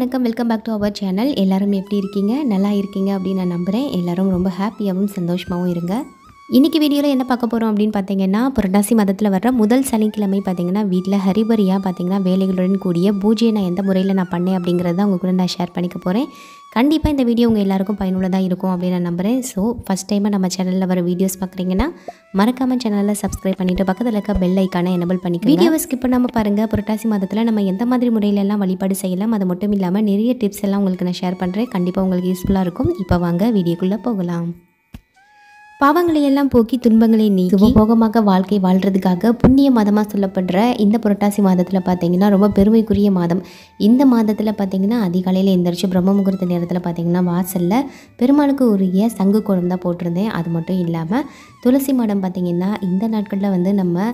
வணக்கம். Welcome back to our channel. எல்லாரும் எப்படி இருக்கீங்க? நல்லா இருக்கீங்க அப்படின்னு நான் நம்புகிறேன். எல்லாரும் ரொம்ப ஹாப்பியாகவும் சந்தோஷமாகவும் இருங்க. இன்றைக்கி வீடியோவில் என்ன பார்க்க போகிறோம் அப்படின்னு பார்த்தீங்கன்னா, புரட்டாசி மாதத்தில் வர்ற முதல் சனிக்கிழமை பார்த்தீங்கன்னா வீட்டில் ஹரிபரியாக பார்த்தீங்கன்னா வேலைகளுடன் கூடிய பூஜையை நான் எந்த முறையில் நான் பண்ணேன் அப்படிங்கிறத உங்கள் கூட நான் ஷேர் பண்ணிக்க போகிறேன். கண்டிப்பாக இந்த வீடியோ உங்கள் எல்லாருக்கும் பயனுள்ளதாக இருக்கும் அப்படின்னு நான் நம்புகிறேன். ஸோ ஃபஸ்ட் டைமாக நம்ம சேனலில் வர வீடியோஸ் பார்க்குறீங்கன்னா மறக்காமல் சேனலில் சப்ஸ்கிரைப் பண்ணிவிட்டு பக்கத்தில் இருக்க பெல் ஐக்கானை எனபிள் பண்ணிக்க. வீடியோவை ஸ்கிப் பண்ணாமல் பாருங்கள். புரட்டாசி மாதத்தில் நம்ம எந்த மாதிரி முறையிலெல்லாம் வழிபாடு செய்யலாம், அது மட்டும் இல்லாமல் நிறைய டிப்ஸ் எல்லாம் உங்களுக்கு நான் ஷேர் பண்ணுறேன். கண்டிப்பாக உங்களுக்கு யூஸ்ஃபுல்லாக இருக்கும். இப்போ வாங்க வீடியோக்குள்ளே போகலாம். பாவங்களை எல்லாம் போக்கி துன்பங்களை நீக்கி சுகபோகமாக வாழ்க்கை வாழ்கிறதுக்காக புண்ணிய மாதமாக சொல்லப்படுற இந்த புரட்டாசி மாதத்தில் பார்த்திங்கன்னா ரொம்ப பெருமைக்குரிய மாதம். இந்த மாதத்தில் பார்த்திங்கன்னா அதிகாலையில் எந்திரிச்சு பிரம்ம முகூர்த்த நேரத்தில் பார்த்திங்கன்னா வாசலில் பெருமாளுக்கு உரிய சங்கு கோலம் தான் போட்டிருந்தேன். அது மட்டும் இல்லாமல் துளசி மாடம் பார்த்திங்கன்னா இந்த நாட்களில் வந்து நம்ம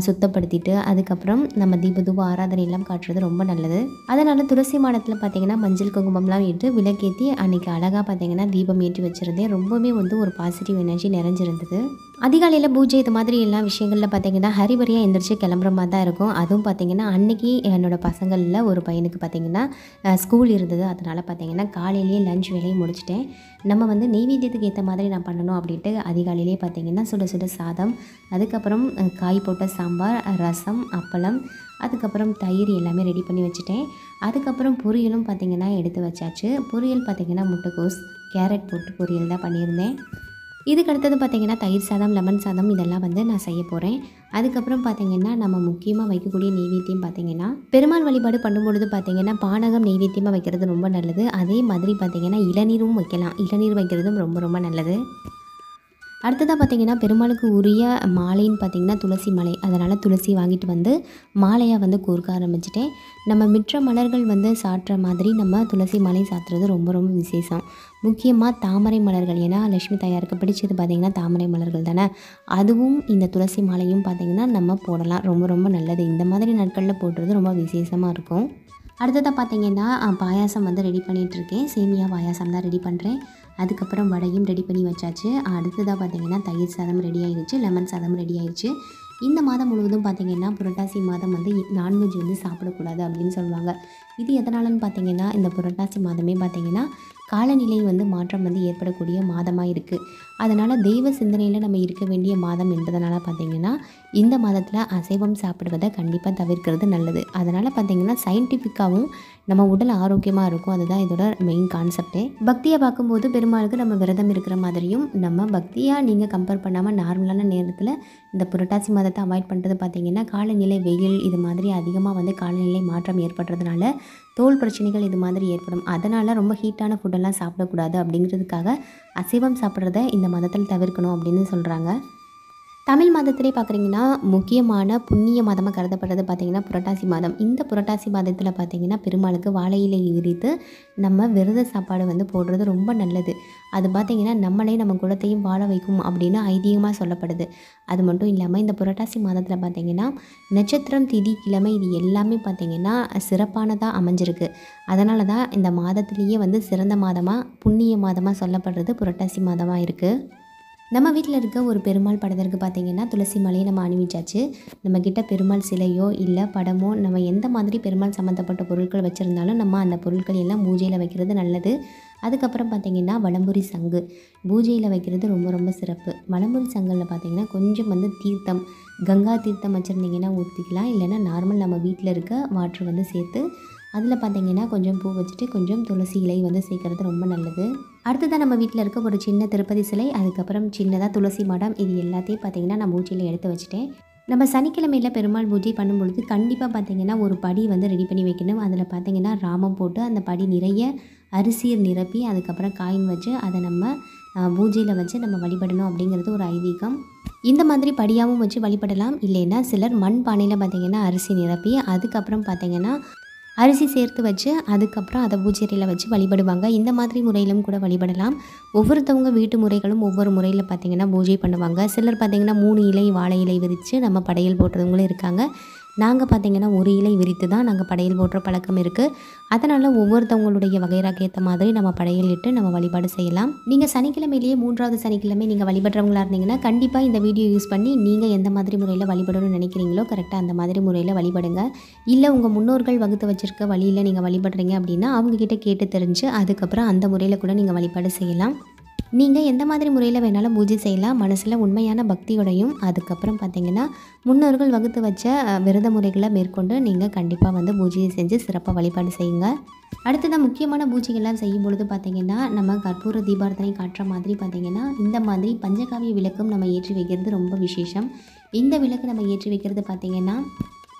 சுத்தப்படுத்திட்டு அதுக்கப்புறம் நம்ம தீப ஆராதனை எல்லாம் காட்டுறது ரொம்ப நல்லது. அதனால் துளசி மாடத்தில் பார்த்திங்கன்னா மஞ்சள் குங்குமம்லாம் இட்டு விளக்கேற்றி அன்றைக்கி அழகாக பார்த்திங்கன்னா தீபம் ஏற்றி வச்சுருந்தேன். ரொம்பவே வந்து ஒரு பாசிட்டிவ் எனர்ஜி நிறைஞ்சிருந்தது. அதிகாலையில் பூஜை இது மாதிரி எல்லா விஷயங்களில் பார்த்திங்கன்னா ஹரிபரியாக எந்திரிச்சு கிளம்புற மாதிரி தான் இருக்கும். அதுவும் பார்த்திங்கன்னா அன்றைக்கி என்னோடய பசங்களில் ஒரு பையனுக்கு பார்த்திங்கன்னா ஸ்கூல் இருந்தது. அதனால் பார்த்திங்கன்னா காலையிலேயே லஞ்ச் வேலையை முடிச்சிட்டேன். நம்ம வந்து நெய்வேத்தியத்துக்கு ஏற்ற மாதிரி நான் பண்ணணும் அப்படின்ட்டு அதிகாலையிலே பார்த்திங்கன்னா சுட சுட சாதம், அதுக்கப்புறம் காய் போட்ட சாம்பார், ரசம், அப்பளம், அதுக்கப்புறம் தயிர் எல்லாமே ரெடி பண்ணி வச்சுட்டேன். அதுக்கப்புறம் பொரியலும் பார்த்திங்கன்னா எடுத்து வச்சாச்சு. பொரியல் பார்த்திங்கன்னா முட்டைக்கோஸ், கேரட் போட்டு பொரியல் தான் பண்ணியிருந்தேன். இதுக்கு அடுத்தது பார்த்திங்கன்னா தயிர் சாதம், லெமன் சாதம் இதெல்லாம் வந்து நான் செய்ய போகிறேன். அதுக்கப்புறம் பார்த்திங்கன்னா நம்ம முக்கியமாக வைக்கக்கூடிய நெய்வேத்தியம் பார்த்திங்கன்னா பெருமாள் வழிபாடு பண்ணும்பொழுது பார்த்திங்கன்னா பானகம் நெய்வேத்தியமாக வைக்கிறது ரொம்ப நல்லது. அதே மாதிரி பார்த்திங்கன்னா இளநீரும் வைக்கலாம். இளநீர் வைக்கிறதும் ரொம்ப ரொம்ப நல்லது. அடுத்ததாக பார்த்திங்கன்னா பெருமாளுக்கு உரிய மாலைன்னு பார்த்திங்கன்னா துளசி மாலை. அதனால் துளசி வாங்கிட்டு வந்து மாலையாக வந்து கோர்க்க ஆரம்பிச்சிட்டேன். நம்ம மிற்ற மலர்கள் வந்து சாற்றுற மாதிரி நம்ம துளசி மாலை சாத்துறது ரொம்ப ரொம்ப விசேஷம். முக்கியமாக தாமரை மலர்கள், ஏன்னா லட்சுமி தாயாருக்கு பிடிச்சது பார்த்திங்கன்னா தாமரை மலர்கள் தானே. அதுவும் இந்த துளசி மாலையும் பார்த்திங்கன்னா நம்ம போடலாம். ரொம்ப ரொம்ப நல்லது. இந்த மாதிரி நாட்களில் போடுறது ரொம்ப விசேஷமாக இருக்கும். அடுத்ததாக பார்த்திங்கன்னா பாயாசம் வந்து ரெடி பண்ணிகிட்ருக்கேன். சேமியா பாயாசம் தான் ரெடி பண்ணுறேன். அதுக்கப்புறம் வடையும் ரெடி பண்ணி வச்சாச்சு. அடுத்ததாக பார்த்திங்கன்னா தயிர் சாதம் ரெடி ஆகிடுச்சு, லெமன் சாதம் ரெடி ஆகிடுச்சு. இந்த மாதம் முழுவதும் பார்த்திங்கன்னா புரட்டாசி மாதம் வந்து நான்வெஜ் வந்து சாப்பிடக்கூடாது அப்படின்னு சொல்லுவாங்க. இது எதனாலன்னு பார்த்திங்கன்னா இந்த புரட்டாசி மாதமே பார்த்திங்கன்னா காலநிலை வந்து மாற்றம் வந்து ஏற்படக்கூடிய மாதமாக இருக்குது. அதனால் தெய்வ சிந்தனையில் நம்ம இருக்க வேண்டிய மாதம் என்பதனால பார்த்திங்கன்னா இந்த மாதத்தில் அசைவம் சாப்பிடுவதை கண்டிப்பாக தவிர்க்கிறது நல்லது. அதனால் பார்த்திங்கன்னா சயின்டிஃபிக்காகவும் நம்ம உடல் ஆரோக்கியமாக இருக்கும். அதுதான் இதோட மெயின் கான்செப்டே. பக்தியை பார்க்கும்போது பெருமாளுக்கு நம்ம விரதம் இருக்கிற மாதிரியும், நம்ம பக்தியாக நீங்கள் கம்பேர் பண்ணாமல் நார்மலான நேரத்தில் இந்த புரட்டாசி மாதத்தை அவாய்ட் பண்ணுறது பார்த்திங்கன்னா காலநிலை வெயில் இது மாதிரி அதிகமாக வந்து காலநிலை மாற்றம் ஏற்படுறதுனால தோல் பிரச்சனைகள் இது மாதிரி ஏற்படும். அதனால் ரொம்ப ஹீட்டான ஃபுட்டெல்லாம் சாப்பிடக்கூடாது. அப்படிங்கிறதுக்காக அசைவம் சாப்பிட்றத இந்த மதத்தில் தவிர்க்கணும் அப்படின்னு சொல்கிறாங்க. தமிழ் மாதத்திலே பார்க்குறீங்கன்னா முக்கியமான புண்ணிய மாதமாக கருதப்படுறது பார்த்திங்கன்னா புரட்டாசி மாதம். இந்த புரட்டாசி மாதத்தில் பார்த்திங்கன்னா பெருமாளுக்கு வாழை இலை விரித்து நம்ம விரத சாப்பாடு வந்து போடுறது ரொம்ப நல்லது. அது பார்த்திங்கன்னா நம்மளே நம்ம குலத்தையும் வாழ வைக்கும் அப்படின்னு ஐதீகமாக சொல்லப்படுது. அது மட்டும் இல்லாமல் இந்த புரட்டாசி மாதத்தில் பார்த்திங்கன்னா நட்சத்திரம், திதி, கிழமை இது எல்லாமே பார்த்திங்கன்னா சிறப்பானதாக அமைஞ்சிருக்கு. அதனால தான் இந்த மாதத்துலேயே வந்து சிறந்த மாதமாக புண்ணிய மாதமாக சொல்லப்படுறது புரட்டாசி மாதமாக இருக்குது. நம்ம வீட்டில் இருக்க ஒரு பெருமாள் படத்திற்கு பார்த்திங்கன்னா துளசி மாலையை நம்ம அணிவிச்சாச்சு. நம்மக்கிட்ட பெருமாள் சிலையோ இல்லை படமோ நம்ம எந்த மாதிரி பெருமாள் சம்மந்தப்பட்ட பொருட்கள் வச்சுருந்தாலும் நம்ம அந்த பொருட்கள் எல்லாம் பூஜையில் வைக்கிறது நல்லது. அதுக்கப்புறம் பார்த்திங்கன்னா வலம்புரி சங்கு பூஜையில் வைக்கிறது ரொம்ப ரொம்ப சிறப்பு. வலம்புரி சங்கில் பார்த்திங்கன்னா கொஞ்சம் வந்து தீர்த்தம், கங்கா தீர்த்தம் வச்சுருந்திங்கன்னா ஊற்றிக்கலாம். இல்லைன்னா நார்மல் நம்ம வீட்டில் இருக்க வாட்ரு வந்து சேர்த்து அதில் பார்த்திங்கன்னா கொஞ்சம் பூ வச்சுட்டு கொஞ்சம் துளசி இலை வந்து சேர்க்குறது ரொம்ப நல்லது. அடுத்ததான் நம்ம வீட்டில் இருக்க ஒரு சின்ன திருப்பதி சிலை, அதுக்கப்புறம் சின்னதாக துளசி மாடம் இது எல்லாத்தையும் பார்த்திங்கன்னா நான் பூஜையில் எடுத்து வச்சுட்டேன். நம்ம சனிக்கிழமையில் பெருமாள் பூஜை பண்ணும்பொழுது கண்டிப்பாக பார்த்திங்கன்னா ஒரு படி வந்து ரெடி பண்ணி வைக்கணும். அதில் பார்த்திங்கன்னா ராமம் போட்டு அந்த படி நிறைய அரிசியை நிரப்பி அதுக்கப்புறம் காயின் வச்சு அதை நம்ம பூஜையில் வச்சு நம்ம வழிபடணும் அப்படிங்கிறது ஒரு ஐதீகம். இந்த மாதிரி படியாகவும் வச்சு வழிபடலாம். இல்லைன்னா சிலர் மண் பானையில் பார்த்திங்கன்னா அரிசி நிரப்பி அதுக்கப்புறம் பார்த்திங்கன்னா அரிசி சேர்த்து வச்சு அதுக்கப்புறம் அதை பூஜையில் வச்சு வழிபடுவாங்க. இந்த மாதிரி முறையிலும் கூட வழிபடலாம். ஒவ்வொருத்தவங்க வீட்டு முறைகளும் ஒவ்வொரு முறையில் பார்த்திங்கன்னா பூஜை பண்ணுவாங்க. சிலர் பார்த்திங்கன்னா 3 இலை வாழை இலை விரித்து நம்ம படையல் போட்டுறவங்களும் இருக்காங்க. நாங்கள் பார்த்திங்கன்னா ஒரு இலை விரித்து தான் நாங்கள் படையல் போடுற பழக்கம் இருக்குது. அதனால் ஒவ்வொருத்தவங்களுடைய வகைராக்கு ஏற்ற மாதிரி நம்ம படையல் இட்டு நம்ம வழிபாடு செய்யலாம். நீங்கள் சனிக்கிழமையிலேயே 3வது சனிக்கிழமை நீங்கள் வழிபடுறவங்களா இருந்தீங்கன்னா கண்டிப்பாக இந்த வீடியோ யூஸ் பண்ணி நீங்கள் எந்த மாதிரி முறையில் வழிபடணும்னு நினைக்கிறீங்களோ கரெக்டாக அந்த மாதிரி முறையில் வழிபடுங்க. இல்லை உங்கள் முன்னோர்கள் வகுத்து வச்சுருக்க வழியில் நீங்கள் வழிபடுறீங்க அப்படின்னா அவங்கக்கிட்ட கேட்டு தெரிஞ்சு அதுக்கப்புறம் அந்த முறையில் கூட நீங்கள் வழிபாடு செய்யலாம். நீங்கள் எந்த மாதிரி முறையில் வேணாலும் பூஜை செய்யலாம். மனசில் உண்மையான பக்தியோடையும் அதுக்கப்புறம் பார்த்திங்கன்னா முன்னோர்கள் வகுத்து வச்ச விரத முறைகளை மேற்கொண்டு நீங்கள் கண்டிப்பாக வந்து பூஜையை செஞ்சு சிறப்பாக வழிபாடு செய்யுங்க. அடுத்ததாக முக்கியமான பூஜைகள்லாம் செய்யும் பொழுது பார்த்திங்கன்னா நம்ம கற்பூர தீபாரதனை காட்டுற மாதிரி பார்த்திங்கன்னா இந்த மாதிரி பஞ்சகாவிய விளக்கும் நம்ம ஏற்றி வைக்கிறது ரொம்ப விசேஷம். இந்த விளக்கு நம்ம ஏற்றி வைக்கிறது பார்த்திங்கன்னா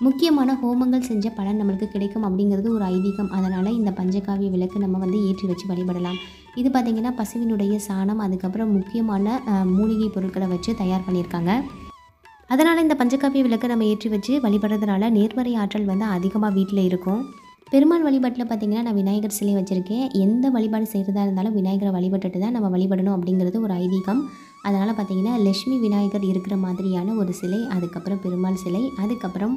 முக்கியமான ஹோமங்கள் செஞ்ச பலன் நம்மளுக்கு கிடைக்கும் அப்படிங்கிறது ஒரு ஐதீகம். அதனால் இந்த பஞ்சகாவிய விளக்கு நம்ம வந்து ஏற்றி வச்சு வழிபடலாம். இது பார்த்திங்கன்னா பசுவினுடைய சாணம் அதுக்கப்புறம் முக்கியமான மூலிகை பொருட்களை வச்சு தயார் பண்ணியிருக்காங்க. அதனால் இந்த பஞ்சகாவிய விளக்கை நம்ம ஏற்றி வச்சு வழிபடுறதுனால நேர்மறை ஆற்றல் வந்து அதிகமாக வீட்டில் இருக்கும். பெருமாள் வழிபாட்டில் பார்த்திங்கன்னா நான் விநாயகர் சிலை வச்சுருக்கேன். எந்த வழிபாடு செய்கிறதா இருந்தாலும் விநாயகரை வழிபட்டுட்டு தான் நம்ம வழிபடணும் அப்படிங்கிறது ஒரு ஐதீகம். அதனால் பார்த்திங்கன்னா லட்சுமி விநாயகர் இருக்கிற மாதிரியான ஒரு சிலை, அதுக்கப்புறம் பெருமாள் சிலை, அதுக்கப்புறம்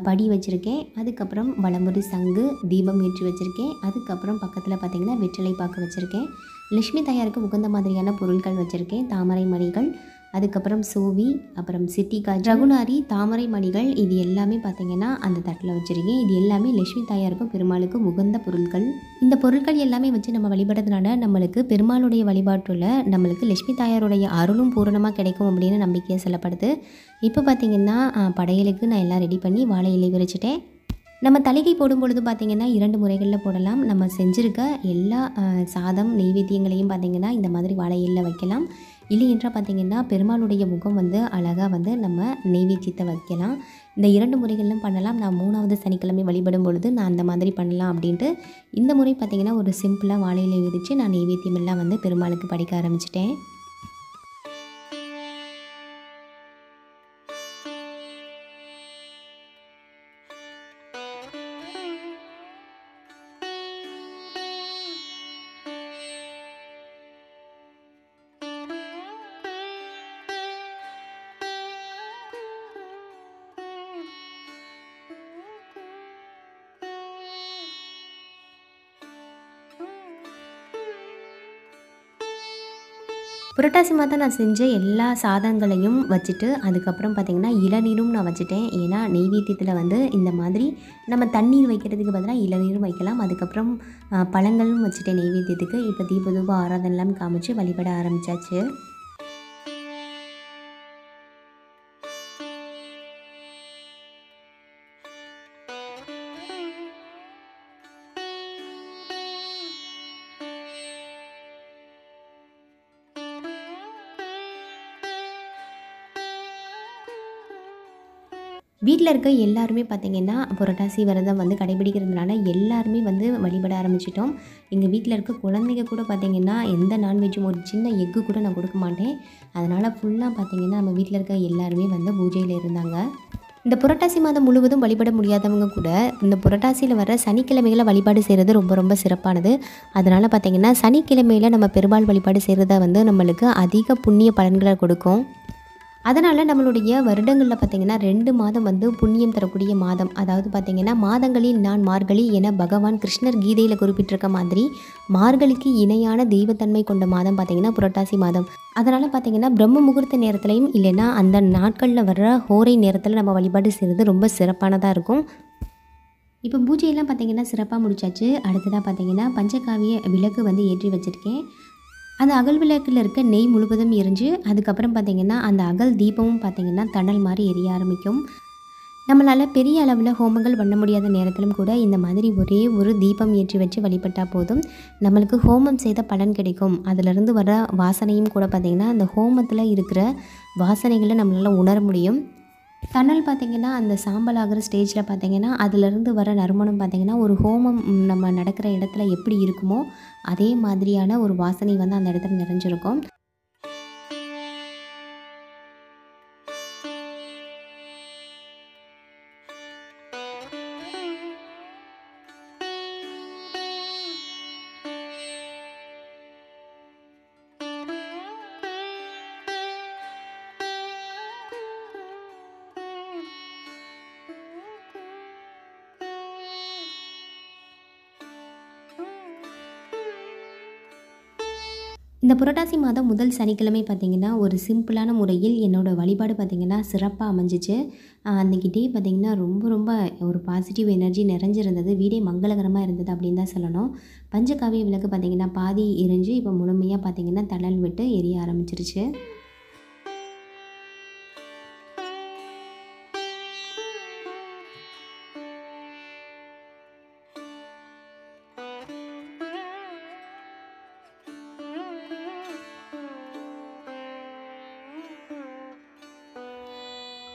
படி வச்சுருக்கேன், அதுக்கப்புறம் வலம்புரி சங்கு தீபம் ஏற்றி வச்சுருக்கேன், அதுக்கப்புறம் பக்கத்தில் பார்த்திங்கன்னா வெற்றிலை பாக்கு வச்சுருக்கேன். லட்சுமி தாயாருக்கு உகந்த மாதிரியான பொருட்கள் வச்சுருக்கேன். தாமரை மணிகள், அதுக்கப்புறம் சோவி, அப்புறம் சிட்டிக்காய், ரகுநாரி, தாமரை மணிகள், இது எல்லாமே பார்த்திங்கன்னா அந்த தட்டில் வச்சுருக்கேன். இது எல்லாமே லட்சுமி தாயாருக்கும் பெருமாளுக்கும் உகந்த பொருட்கள். இந்த பொருட்கள் எல்லாமே வச்சு நம்ம வழிபடுறதுனால நம்மளுக்கு பெருமாளுடைய வழிபாட்டில் நம்மளுக்கு லட்சுமி தாயாருடைய அருளும் பூரணமாக கிடைக்கும் அப்படின்னு நம்பிக்கையாக சொல்லப்படுது. இப்போ பார்த்திங்கன்னா படையலுக்கு நான் எல்லாம் ரெடி பண்ணி வாழை இலை விரிச்சிட்டேன். நம்ம தலிகை போடும் பொழுது பார்த்திங்கன்னா 2 முறைகளில் போடலாம். நம்ம செஞ்சுருக்க எல்லா சாதம் நெய்வேத்தியங்களையும் பார்த்திங்கன்னா இந்த மாதிரி வாழை இலையில் வைக்கலாம். இல்லை என்றால் பார்த்திங்கன்னா பெருமாளுடைய முகம் வந்து அழகாக வந்து நம்ம நெய்வேத்தியத்தை வைக்கலாம். இந்த 2 முறைகளிலும் பண்ணலாம். நான் 3வது சனிக்கிழமை வழிபடும் பொழுது நான் அந்த மாதிரி பண்ணலாம் அப்படின்ட்டு இந்த முறை பார்த்திங்கன்னா ஒரு சிம்பிளாக வாழை இலை விரித்து நான் நெய்வேத்தியம் எல்லாம் வந்து பெருமாளுக்கு படைக்க ஆரம்பிச்சிட்டேன். புரட்டாசி மாதம் நான் செஞ்ச எல்லா சாதங்களையும் வச்சுட்டு அதுக்கப்புறம் பார்த்திங்கன்னா இளநீரும் நான் வச்சுட்டேன். ஏன்னா நெய்வேத்தியத்தில் வந்து இந்த மாதிரி நம்ம தண்ணீர் வைக்கிறதுக்கு பதிலாக இளநீரும் வைக்கலாம். அதுக்கப்புறம் பழங்களும் வச்சுட்டேன் நெய்வேத்தியத்துக்கு. இப்போ தீப ஆராதனைலாம் காமிச்சு வழிபட ஆரம்பித்தாச்சு. வீட்டில் இருக்க எல்லாருமே பார்த்திங்கன்னா புரட்டாசி விரதம் வந்து கடைபிடிக்கிறதுனால எல்லாருமே வந்து வழிபட ஆரம்பிச்சிட்டோம். எங்கள் வீட்டில் இருக்க குழந்தைங்க கூட பார்த்திங்கன்னா எந்த நான்வெஜ்ஜும் ஒரு சின்ன எக்கு கூட நான் கொடுக்க மாட்டேன். அதனால் ஃபுல்லாக பார்த்திங்கன்னா நம்ம வீட்டில் இருக்க எல்லாருமே வந்து பூஜையில் இருந்தாங்க. இந்த புரட்டாசி மாதம் முழுவதும் வழிபட முடியாதவங்க கூட இந்த புரட்டாசியில் வர சனிக்கிழமைகளை வழிபாடு செய்கிறது ரொம்ப ரொம்ப சிறப்பானது. அதனால் பார்த்திங்கன்னா சனிக்கிழமையில் நம்ம பெருமாள் வழிபாடு செய்கிறத வந்து நம்மளுக்கு அதிக புண்ணிய பலன்களை கொடுக்கும். அதனால் நம்மளுடைய வருடங்களில் பார்த்திங்கன்னா 2 மாதம் வந்து புண்ணியம் தரக்கூடிய மாதம். அதாவது பார்த்திங்கன்னா மாதங்களில் நான் மார்கழி என பகவான் கிருஷ்ணர் கீதையில் குறிப்பிட்டிருக்க மாதிரி மார்கழிக்கு இணையான தெய்வத்தன்மை கொண்ட மாதம் பார்த்திங்கன்னா புரட்டாசி மாதம். அதனால் பார்த்திங்கன்னா பிரம்ம முகூர்த்த நேரத்துலையும் இல்லைன்னா அந்த நாட்களில் வர்ற ஹோரை நேரத்தில் நம்ம வழிபாடு செய்கிறது ரொம்ப சிறப்பானதாக இருக்கும். இப்போ பூஜையெல்லாம் பார்த்திங்கன்னா சிறப்பாக முடிச்சாச்சு. அடுத்ததாக பார்த்திங்கன்னா பஞ்சகாவிய விளக்கு வந்து ஏற்றி வச்சுருக்கேன். அந்த அகல் விளக்கில் இருக்க நெய் முழுவதும் எரிஞ்சு அதுக்கப்புறம் பார்த்திங்கன்னா அந்த அகல் தீபமும் பார்த்திங்கன்னா தணல் மாதிரி எரிய ஆரம்பிக்கும். நம்மளால் பெரிய அளவில் ஹோமங்கள் பண்ண முடியாத நேரத்திலும் கூட இந்த மாதிரி ஒரே ஒரு தீபம் ஏற்றி வச்சு வழிபட்டால் போதும் நம்மளுக்கு ஹோமம் செய்த பலன் கிடைக்கும். அதிலிருந்து வர வாசனையும் கூட பார்த்திங்கன்னா அந்த ஹோமத்தில் இருக்கிற வாசனைகளை நம்மளால் உணர முடியும். தணல் பார்த்திங்கன்னா அந்த சாம்பல் ஆகிற ஸ்டேஜில் பார்த்திங்கன்னா அதிலிருந்து வர நறுமணம் பார்த்திங்கன்னா ஒரு ஹோமம் நம்ம நடக்கிற இடத்துல எப்படி இருக்குமோ அதே மாதிரியான ஒரு வாசனை வந்து அந்த இடத்துல நிறைஞ்சிருக்கும். இந்த புரட்டாசி மாதம் முதல் சனிக்கிழமை பார்த்திங்கன்னா ஒரு சிம்பிளான முறையில் என்னோடய வழிபாடு பார்த்திங்கன்னா சிறப்பாக அமைஞ்சிச்சு. அன்றைக்கி டே பார்த்திங்கன்னா ரொம்ப ஒரு பாசிட்டிவ் எனர்ஜி நிறைஞ்சிருந்தது. வீடே மங்களகரமாக இருந்தது அப்படின்னு தான் சொல்லணும். பஞ்சகாவிய விளக்கு பார்த்திங்கன்னா பாதி எரிஞ்சு இப்போ முழுமையாக பார்த்திங்கன்னா தணல் விட்டு எரிய ஆரம்பிச்சிருச்சு.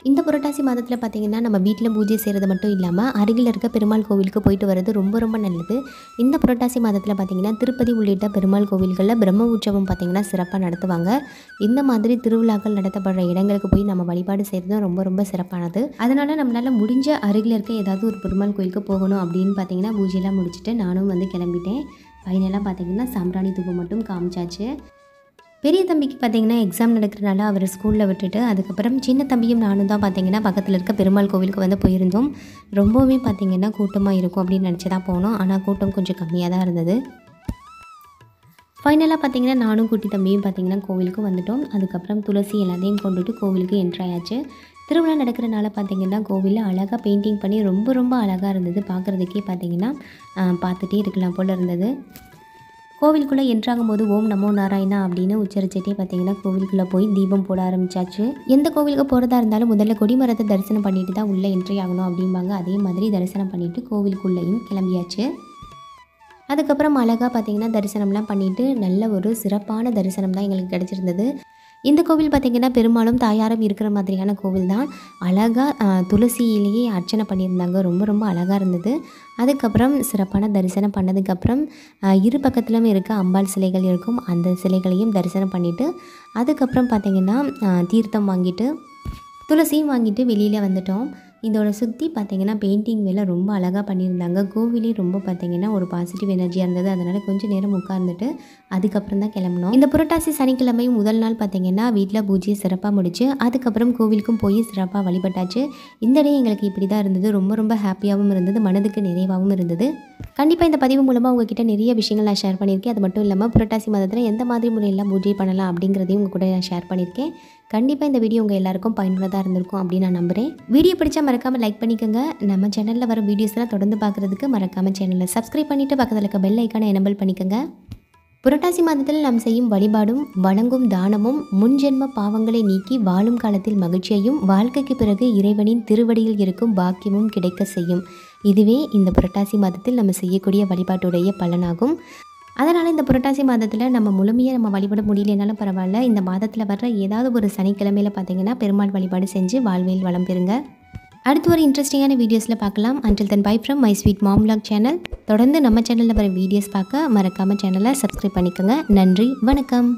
இந்த புரட்டாசி மாதத்தில் பார்த்திங்கன்னா நம்ம வீட்டில் பூஜை செய்கிறது மட்டும் இல்லாமல் அருகில் இருக்க பெருமாள் கோவிலுக்கு போயிட்டு வர்றது ரொம்ப நல்லது. இந்த புரட்டாசி மாதத்தில் பார்த்திங்கன்னா திருப்பதி உள்ளிட்ட பெருமாள் கோவில்களில் பிரம்ம உற்சவம் பார்த்திங்கன்னா சிறப்பாக நடத்துவாங்க. இந்த மாதிரி திருவிழாக்கள் நடத்தப்படுற இடங்களுக்கு போய் நம்ம வழிபாடு செய்கிறது ரொம்ப சிறப்பானது. அதனால் நம்மளால் முடிஞ்ச அருகில் இருக்க ஏதாவது ஒரு பெருமாள் கோயிலுக்கு போகணும் அப்படின்னு பார்த்திங்கன்னா பூஜையெல்லாம் முடிச்சுட்டு நானும் கிளம்பிட்டேன். ஃபைனலாக பார்த்திங்கன்னா சாம்பிராணி தூபம் மட்டும் காமிச்சாச்சு. பெரிய தம்பிக்கு பார்த்திங்கன்னா எக்ஸாம் நடக்கிறனால அவர் ஸ்கூலில் விட்டுட்டு அதுக்கப்புறம் சின்ன தம்பியும் நானும் தான் பார்த்திங்கன்னா பக்கத்தில் இருக்க பெருமாள் கோவிலுக்கு போயிருந்தோம். ரொம்பவுமே பார்த்திங்கன்னா கூட்டமாக இருக்கும் அப்படின்னு நினச்சி தான் போனோம். ஆனால் கூட்டம் கொஞ்சம் கம்மியாக தான் இருந்தது. ஃபைனலாக பார்த்திங்கன்னா நானும் குட்டி தம்பியும் பார்த்திங்கன்னா கோவிலுக்கு வந்துட்டோம். அதுக்கப்புறம் துளசி எல்லாத்தையும் கொண்டுட்டு கோவிலுக்கு என்ட்ராயாச்சு. திருவிழா நடக்கிறனால பார்த்திங்கன்னா கோவிலில் அழகாக பெயிண்டிங் பண்ணி ரொம்ப அழகாக இருந்தது. பார்க்குறதுக்கே பார்த்திங்கன்னா பார்த்துட்டே இருக்கலாம் போல் இருந்தது. கோவிலுக்குள்ளே என்ட்ராகும்போது ஓம் நமோ நாராயணா அப்படின்னு உச்சரிச்சுட்டே பார்த்திங்கன்னா கோவிலுக்குள்ளே போய் தீபம் போட ஆரம்பித்தாச்சு. எந்த கோவிலுக்கு போகிறதா இருந்தாலும் முதல்ல கொடிமரத்தை தரிசனம் பண்ணிட்டு தான் உள்ளே என்ட்ரி ஆகணும் அப்படிம்பாங்க. அதே மாதிரி தரிசனம் பண்ணிவிட்டு கோவிலுக்குள்ளேயும் கிளம்பியாச்சு. அதுக்கப்புறம் அழகாக பார்த்திங்கன்னா தரிசனம்லாம் பண்ணிவிட்டு நல்ல ஒரு சிறப்பான தரிசனம் தான் எங்களுக்கு கிடச்சிருந்தது. இந்த கோவில் பார்த்திங்கன்னா பெரும்பாலும் தாயாரும் இருக்கிற மாதிரியான கோவில் தான். அழகாக துளசியிலேயே அர்ச்சனை பண்ணியிருந்தாங்க. ரொம்ப அழகாக இருந்தது. அதுக்கப்புறம் சிறப்பான தரிசனம் பண்ணதுக்கப்புறம் இரு பக்கத்திலும் இருக்க அம்பாள் சிலைகள் இருக்கும். அந்த சிலைகளையும் தரிசனம் பண்ணிவிட்டு அதுக்கப்புறம் பார்த்திங்கன்னா தீர்த்தம் வாங்கிட்டு துளசியும் வாங்கிட்டு வெளியில் வந்துட்டோம். இதோட சுற்றி பார்த்திங்கன்னா பெயிண்டிங் வேலை ரொம்ப அழகாக பண்ணியிருந்தாங்க. கோவிலே ரொம்ப பார்த்திங்கன்னா ஒரு பாசிட்டிவ் எனர்ஜியாக இருந்தது. அதனால் கொஞ்சம் நேரம் உட்கார்ந்துட்டு அதுக்கப்புறம் தான் கிளம்பணும். இந்த புரட்டாசி சனிக்கிழமை முதல் நாள் பார்த்திங்கன்னா வீட்டில் பூஜையை சிறப்பாக முடிச்சு அதுக்கப்புறம் கோவிலுக்கும் போய் சிறப்பாக வழிபட்டாச்சு. இந்த டே எங்களுக்கு இப்படி தான் இருந்தது. ரொம்ப ஹாப்பியாகவும் இருந்தது, மனதுக்கு நிறைவாகவும் இருந்தது. கண்டிப்பாக இந்த பதிவு மூலமாக உங்ககிட்ட நிறைய விஷயங்கள் நான் ஷேர் பண்ணியிருக்கேன். அது மட்டும் இல்லாமல் புரட்டாசி மாதத்தில் எந்த மாதிரி முறையெல்லாம் பூஜை பண்ணலாம் அப்படிங்கிறதையும் உங்கள் கூட நான் ஷேர் பண்ணியிருக்கேன். கண்டிப்பாக இந்த வீடியோ உங்கள் எல்லாருக்கும் பயனுள்ளதாக இருந்திருக்கும் அப்படின்னு நான் நம்புகிறேன். வீடியோ பிடிச்சா மறக்காமல் லைக் பண்ணிக்கோங்க. நம்ம சேனலில் வர வீடியோஸ்லாம் தொடர்ந்து பார்க்குறதுக்கு மறக்காமல் சேனலை சப்ஸ்கிரைப் பண்ணிவிட்டு பக்கத்தில் இருக்க பெல் ஐக்கானை எனபிள் பண்ணிக்கோங்க. புரட்டாசி மாதத்தில் நாம் செய்யும் வழிபாடும் வணங்கும் தானமும் முன்ஜென்ம பாவங்களை நீக்கி வாழும் காலத்தில் மகிழ்ச்சியையும் வாழ்க்கைக்கு பிறகு இறைவனின் திருவடியில் இருக்கும் பாக்கியமும் கிடைக்க செய்யும். இதுவே இந்த புரட்டாசி மாதத்தில் நம்ம செய்யக்கூடிய வழிபாட்டுடைய பலனாகும். அதனால் இந்த புரட்டாசி மாதத்தில் நம்ம முழுமையாக வழிபட முடியலனாலும் பரவாயில்ல, இந்த மாதத்தில் வர்ற ஏதாவது ஒரு சனிக்கிழமையில் பார்த்திங்கன்னா பெருமாள் வழிபாடு செஞ்சு வாழ்வில் வளம் பெறுங்க. அடுத்து ஒரு இன்ட்ரெஸ்டிங்கான வீடியோஸில் பார்க்கலாம். Until then bye from my sweet mom vlog channel. தொடர்ந்து நம்ம சேனலில் வர வீடியோஸ் பார்க்க மறக்காமல் சேனலை சப்ஸ்கிரைப் பண்ணிக்கோங்க. நன்றி, வணக்கம்.